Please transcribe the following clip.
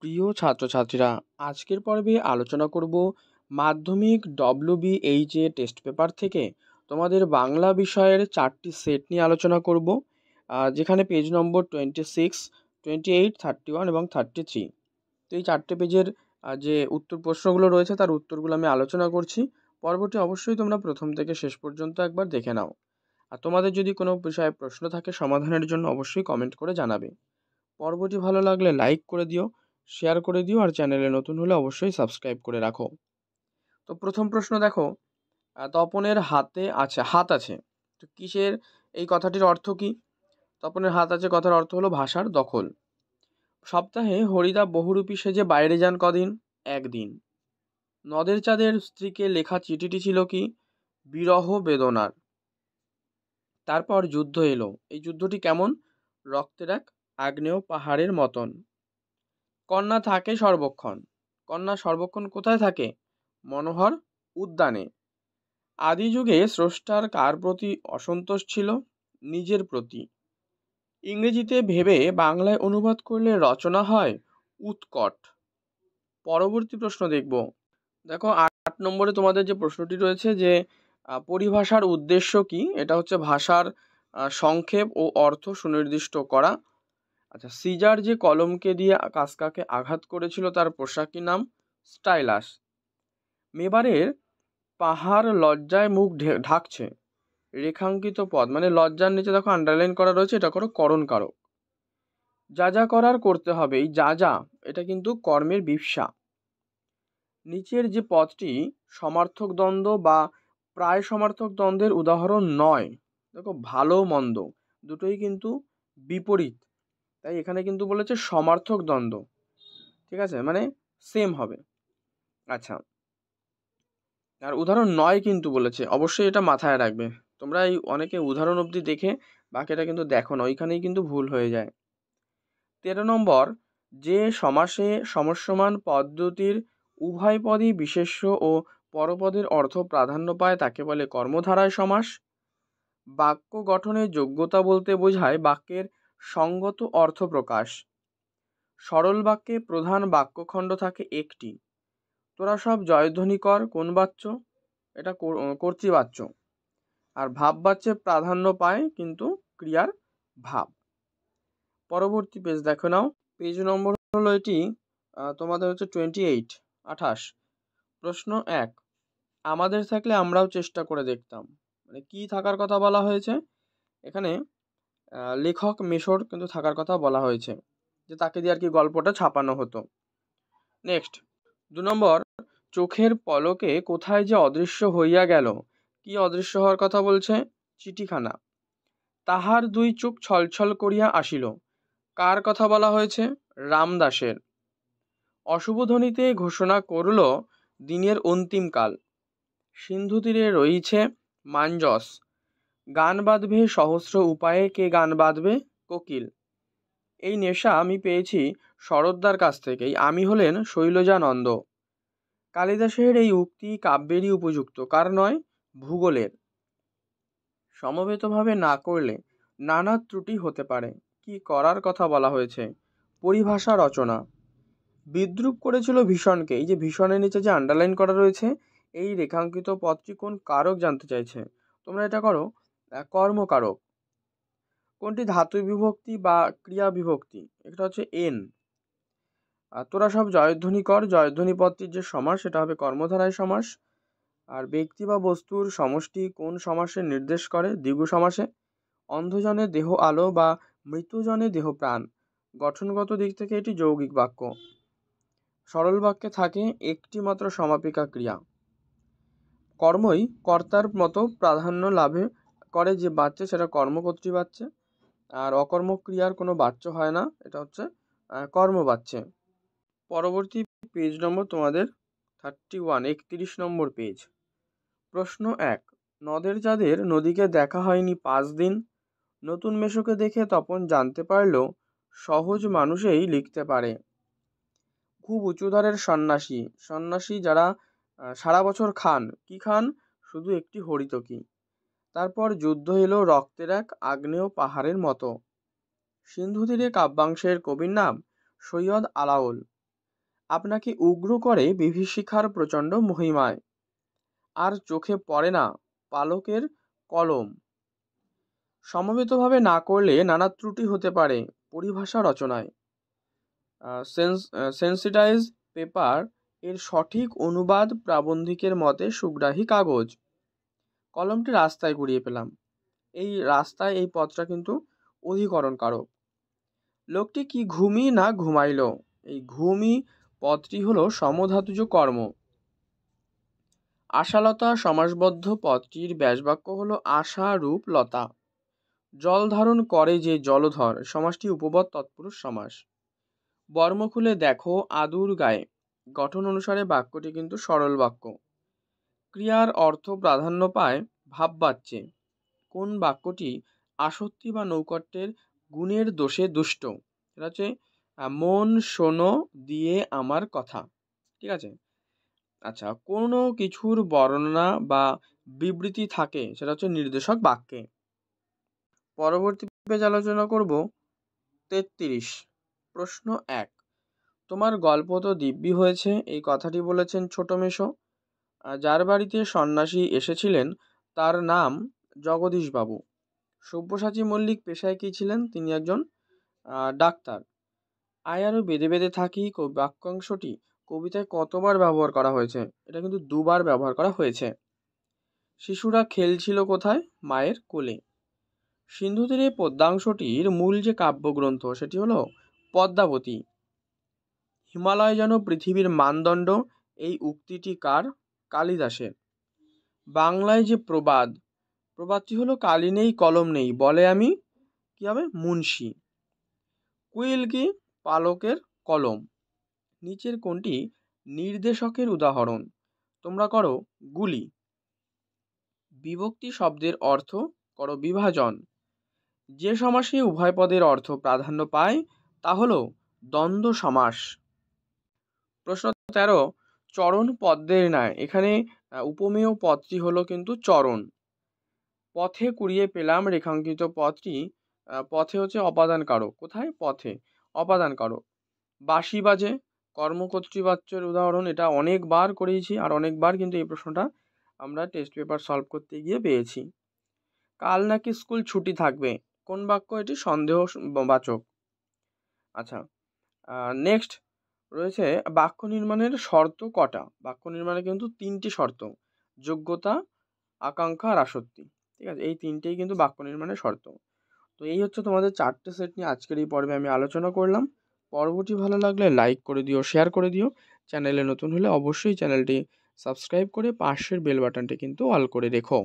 প্রিয় ছাত্রছাত্রীরা, আজকের পর্বে আলোচনা করব মাধ্যমিক WBH এ টেস্ট পেপার থেকে তোমাদের বাংলা বিষয়ের 4টি সেট নিয়ে আলোচনা করব, যেখানে পেজ নম্বর 26, 28, 31 এবং 33। তো এই 4টে পেজের যে উত্তর প্রশ্নগুলো রয়েছে তার উত্তরগুলো আমি আলোচনা করছি। পর্বটি অবশ্যই তোমরা প্রথম থেকে শেষ পর্যন্ত একবার দেখে নাও। আর তোমাদের যদি কোনো বিষয়ে প্রশ্ন থাকে সমাধানের জন্য অবশ্যই কমেন্ট করে জানাবে। পর্বটি ভালো লাগলে লাইক করে দিও, শেয়ার করে দিও, আর চ্যানেলে নতুন হলে অবশ্যই সাবস্ক্রাইব করে রাখো। তো প্রথম প্রশ্ন দেখো, তপনের হাত আছে। তো কিসের এই কথাটির অর্থ কি? তপনের হাত আছে কথার অর্থ হলো ভাষার দখল। সপ্তাহে হরিদা বহুরূপী সেজে বাইরে যান কদিন? একদিন। নদের চাঁদের স্ত্রীকে লেখা চিঠিটি ছিল কি? বিরহ বেদনার। তারপর যুদ্ধ এলো। এই যুদ্ধটি কেমন? রক্তের এক আগ্নেয় পাহাড়ের মতন। কন্যা থাকে সর্বক্ষণ। কন্যা সর্বক্ষণ কোথায় থাকে? মনোহর উদ্যানে। আদি যুগে স্রষ্টার কার প্রতি অসন্তোষ ছিল? নিজের প্রতি। ইংরেজিতে ভেবে বাংলায় অনুবাদ করলে রচনা হয় উৎকট। পরবর্তী প্রশ্ন দেখব। দেখো 8 নম্বরে তোমাদের যে প্রশ্নটি রয়েছে যে পরিভাষার উদ্দেশ্য কি? এটা হচ্ছে ভাষার সংক্ষেপ ও অর্থ সুনির্দিষ্ট করা। আচ্ছা, সিজার যে কলমকে দিয়ে কাসকাকে আঘাত করেছিল তার পোশাকি নাম স্টাইলাস। মেবারের পাহাড় লজ্জায় মুখ ঢাকছে। রেখাঙ্কিত পদ মানে লজ্জার নিচে দেখো আন্ডারলাইন করা রয়েছে, এটা করো করণ কারক। যা যা করার করতে হবে, এই যা যা এটা কিন্তু কর্মের বিপসা। নিচের যে পদটি সমার্থক দ্বন্দ্ব বা প্রায় সমার্থক দ্বন্দ্বের উদাহরণ নয়। দেখো ভালো মন্দ দুটোই কিন্তু বিপরীত, তাই এখানে কিন্তু বলেছে সমার্থক দ্বন্দ্ব। ঠিক আছে, মানে সেম হবে। আচ্ছা, আর উদাহরণ নয় কিন্তু বলেছে, অবশ্যই এটা মাথায় রাখবে। তোমরা এই অনেকে উদাহরণ অবধি দেখে বাকিটা কিন্তু দেখো না, ওইখানেই কিন্তু ভুল হয়ে যায়। 13 নম্বর, যে সমাসে সমস্যমান পদ্ধতির উভয় পদই বিশেষ্য ও পরপদের অর্থ প্রাধান্য পায় তাকে বলে কর্মধারায় সমাস। বাক্য গঠনের যোগ্যতা বলতে বোঝায় বাক্যের সঙ্গত অর্থ প্রকাশ। সরল বাক্যে প্রধান বাক্যখণ্ড থাকে একটি। তোরা সব জয়ধ্বনি কর কোন বাচ্য? এটা কর্তৃবাচ্য। আর ভাব বাচ্যে প্রাধান্য পায় কিন্তু ক্রিয়ার ভাব। পরবর্তী পেজ দেখো নাও। পেজ নম্বর হলো এটি তোমাদের হচ্ছে 28। প্রশ্ন 1, আমাদের থাকলে আমরাও চেষ্টা করে দেখতাম। মানে কি থাকার কথা বলা হয়েছে এখানে? লেখক মেশর কিন্তু থাকার কথা বলা হয়েছে, যে তাকে দিয়ে আর কি গল্পটা ছাপানো হতো। নেক্সট 2 নম্বর, চোখের পলকে কোথায় যে অদৃশ্য হইয়া গেল। কি অদৃশ্য হওয়ার কথা বলছে? চিঠিখানা। তাহার 2 চোখ ছলছল করিয়া আসিল। কার কথা বলা হয়েছে? রামদাসের। অশুভ ধ্বনিতে ঘোষণা করল দিনের অন্তিমকাল। সিন্ধু তীরে রইছে মাঞ্জস। গান বাঁধবে সহস্র উপায়ে, কে গান বাঁধবে? কোকিল। এই নেশা আমি পেয়েছি শরৎদার কাছ থেকেই, আমি হলেন শৈলজানন্দ। কালিদাসের এই উক্তি কাব্যেরই উপযুক্ত, কার নয়? ভূগোলের। সমবেতভাবে না করলে নানা ত্রুটি হতে পারে। কি করার কথা বলা হয়েছে? পরিভাষা রচনা। বিদ্রূপ করেছিল ভীষণকে। এই যে ভীষণের নিচে যে আন্ডারলাইন করা রয়েছে, এই রেখাঙ্কিত পদটি কোন কারক জানতে চাইছে। তোমরা এটা করো কর্মকারক। কোনটি ধাতু বিভক্তি বা ক্রিয়া বিভক্তি? এটা হচ্ছে এন। আর তোরা সব জয়ধ্বনি কর, জয়ধ্বনি পদটির যে সমাস সেটা হবে কর্মধারায় সমাস। আর ব্যক্তি বা বস্তুর সমষ্টি কোন সমাসে নির্দেশ করে? দ্বিগু সমাসে। অন্ধজনের দেহ আলো বা মৃতজনের দেহ প্রাণ। গঠনগত দিক থেকে এটি যৌগিক বাক্য। সরল বাক্যে থাকে একটি মাত্র সমাপিকা ক্রিয়া। কর্মই কর্তার মতো প্রাধান্য লাভে করে যে বাচ্চা, সেটা কর্মকর্তৃ বাচ্চা। আর অকর্মক ক্রিয়ার কোনো বাচ্য হয় না, এটা হচ্ছে কর্মবাচ্যে। পরবর্তী পেজ নম্বর তোমাদের 31 নম্বর পেজ। প্রশ্ন 1, নদের চাঁদের নদীকে দেখা হয়নি 5 দিন। নতুন মেশোকে দেখে তপন জানতে পারল সহজ মানুষেই লিখতে পারে। খুব উঁচুদরের সন্ন্যাসী। সন্ন্যাসী যারা সারা বছর খান। কি খান? শুধু একটি হরিতকি। তারপর যুদ্ধ এলো রক্তের এক আগ্নেয় পাহাড়ের মতো। সিন্ধু তীরে কাব্যাংশের কবির নাম সৈয়দ আলাওল। আপনাকে উগ্র করে বিভীষিকার প্রচণ্ড মহিমায়, আর চোখে পড়ে না পালকের কলম। সমবেতভাবে না করলে নানা ত্রুটি হতে পারে পরিভাষা রচনায়। সেন্সিটাইজ পেপার এর সঠিক অনুবাদ প্রাবন্ধিকের মতে সুগ্রাহী কাগজ। কলমটি রাস্তায় কুড়িয়ে পেলাম। এই রাস্তায় এই পদটা কিন্তু অধিকরণ কারক। লোকটি কি ঘুমি না ঘুমাইল, এই ঘুমি পদটি হলো সমধাতুজ কর্ম। আশালতা সমাসবদ্ধ পদটির ব্যাসবাক্য হলো আশা রূপ লতা। জল ধারণ করে যে জলধর, সমাসটি উপপদ তৎপুরুষ সমাস। বর্ম খুলে দেখো আদুর গায়ে, গঠন অনুসারে বাক্যটি কিন্তু সরল বাক্য। ক্রিয়ার অর্থ প্রাধান্য পায় ভাববাচ্যে। কোন বাক্যটি আসক্তি বা নৌকট্যের গুণের দোষে দুষ্ট? এটা হচ্ছে মন শোনো দিয়ে আমার কথা। ঠিক আছে। আচ্ছা, কোনো কিছুর বর্ণনা বা বিবৃতি থাকে, সেটা হচ্ছে নির্দেশক বাক্যে। পরবর্তী পেজ আলোচনা করব 33। প্রশ্ন 1, তোমার গল্প তো দিব্যি হয়েছে, এই কথাটি বলেছেন ছোট মেশো। যার বাড়িতে সন্ন্যাসী এসেছিলেন তার নাম জগদীশবাবু। সব্যসাচী মল্লিক পেশায় কী ছিলেন? তিনি একজন ডাক্তার। আয় আরও বেঁধে বেঁধে থাকি বাক্যাংশটি কবিতায় কতবার ব্যবহার করা হয়েছে? এটা কিন্তু 2বার ব্যবহার করা হয়েছে। শিশুরা খেলছিল কোথায়? মায়ের কোলে। সিন্ধু তীরে পদ্যাংশটির মূল যে কাব্যগ্রন্থ সেটি হলো পদ্মাবতী। হিমালয় যেন পৃথিবীর মানদণ্ড, এই উক্তিটি কার? কালিদাসের। বাংলায় যে প্রবাদ, প্রবাদটি হলো কালি নেই কলম নেই, বলে আমি কি হবে? মুন্সি। কুইল কি? পালকের কলম। নিচের কোনটি নির্দেশকের উদাহরণ? তোমরা করো গুলি। বিভক্তি শব্দের অর্থ করো বিভাজন। যে সমাসে উভয় পদের অর্থ প্রাধান্য পায় তা হলো দ্বন্দ্ব সমাস। প্রশ্ন 13, চরণ পদ্মের ন্যায়, এখানে উপমেয় পদটি হলো কিন্তু চরণ। পথে কুড়িয়ে পেলাম রেখাঙ্কিত পদটি, পথে হচ্ছে অপাদান কারক। কোথায়? পথে অপাদান কারক। বাঁশি বাজে কর্মকর্তৃবাচ্যের উদাহরণ। এটা অনেকবার করিয়েছি, আর অনেকবার কিন্তু এই প্রশ্নটা আমরা টেস্ট পেপার সলভ করতে গিয়ে পেয়েছি। কাল নাকি স্কুল ছুটি থাকবে, কোন বাক্য এটি? সন্দেহবাচক। আচ্ছা, নেক্সট রয়েছে বাক্য নির্মাণের শর্ত কটা? বাক্য নির্মাণে কিন্তু 3টি শর্ত: যোগ্যতা, আকাঙ্ক্ষা আর আসক্তি। ঠিক আছে, এই 3টেই কিন্তু বাক্য নির্মাণের শর্ত। তো এই হচ্ছে তোমাদের 4টে সেট নিয়ে আজকের এই পর্বে আমি আলোচনা করলাম। পর্বটি ভালো লাগলে লাইক করে দিও, শেয়ার করে দিও। চ্যানেলে নতুন হলে অবশ্যই চ্যানেলটি সাবস্ক্রাইব করে পাশের বেল বাটনটি কিন্তু অল করে রেখো।